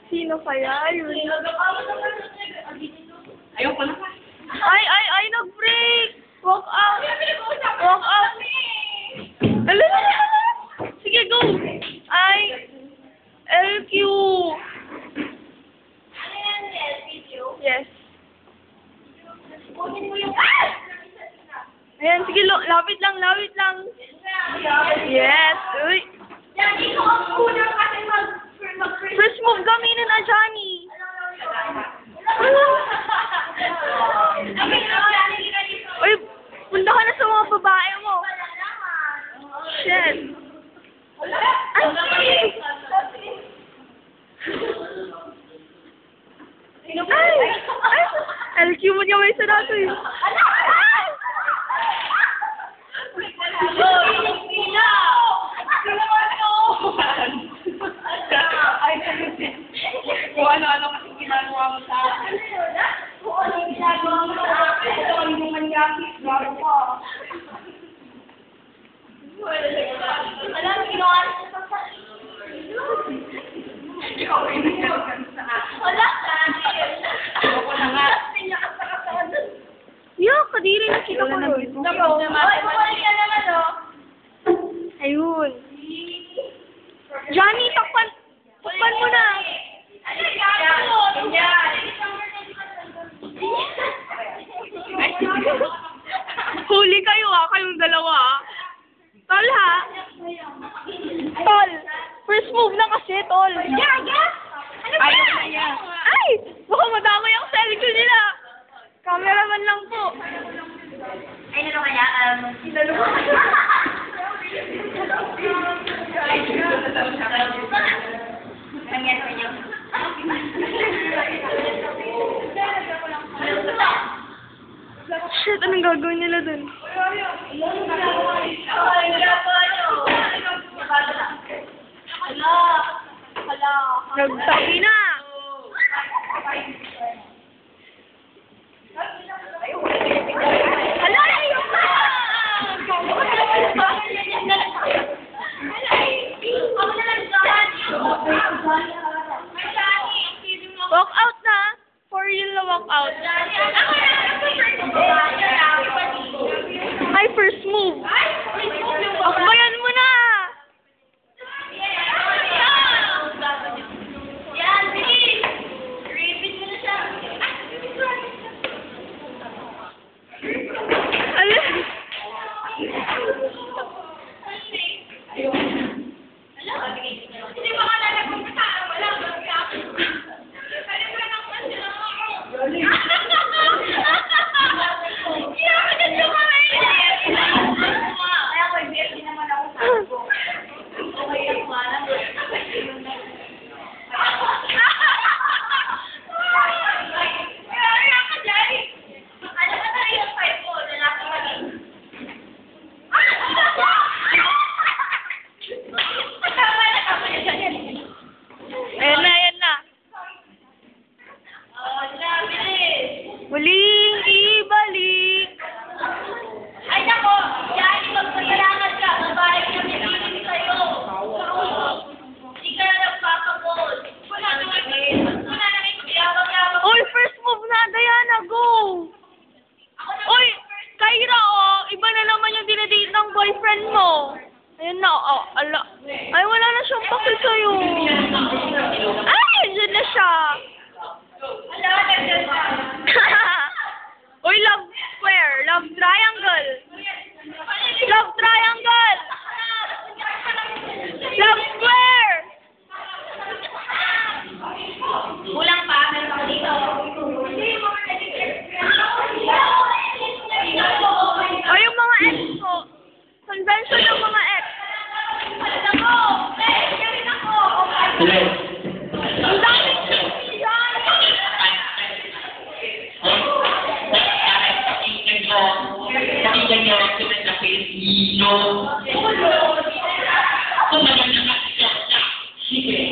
Sino kaya yun? Ayaw ko na. Ay, nag-break! Walk out! Walk out! Ala! Sige, go! LQ! Ano yan, LPQ? Yes. Kunin mo yung... Ayan, sige, lapit lang. Yes! Uy! Yan, ikaw ang unang kasi First move gamitin na, Johnny! Uy, punta ka na sa mga babae mo. Shit. Ay! LQ mo niya may sarado eh. Kung ano-ano kasi ginagawa mo sa akin. Kung ano yung ginagawa mo sa akin, ito ang yung manyakis, garo ka. Alam mo, ginawa niya sa Ikaw ay nagkaroon sa akin. wala ka. Ako na nga. Yo, kadiri nakita ko yun. Oy, bumalik ka naman, oh. Ayun. Johnny, takpan mo na. Ano yung gagawin? Huli kayo kayong dalawa Tol ha? Tol. First move na kasi, tol. Gaga! Ano ba? Ayaw na yan. Ay! Baka madamay ang selfie nila. Cameraman lang po. Ay, ano kaya? Nangyari sa inyo? Shit, anong gagawin nila dun? Nagtabi na! Hala! Ayun ka! Walk out na! For real na walk out. Ay, first move! Akbayan mo na! Yan, bilis! Repeat mo na siya. Ala! Hindi ba ka nalagpunta? Wala, magkakapit. Kaya mo lang ako sila kaya ko, hindi naman ako sabi ko. Okay, ako nga lang. Kaya ka dyan. Ano ba tayo yung fight mo? Lalaki ka din. Tama na ka pa yan. Ayan na. Oh, bilis. Muling ibalik. Ay, nako! Yan, magpasalamat ka. Babae na pinili sa'yo. Hindi ka na nagpapagod. Wala naman yabang-yabang. Oy, first move na, Diana, go! Oy, Kyra, iba na naman yung dinadate ng boyfriend mo. Ayun na, ala. Ay, wala na siyang pakil sa'yo. Ay, dyan na siya. Wala, nagdal ka. Oy, love square, love triangle. Love triangle. Love square. Kulang pa, meron ako dito. O, yung mga ex ko. Convention ng mga ex. Ako! Kaya ako! Ang daming yan. Pakinggan niyo ako sa Pilipino. Kung maganda ka siya, sige.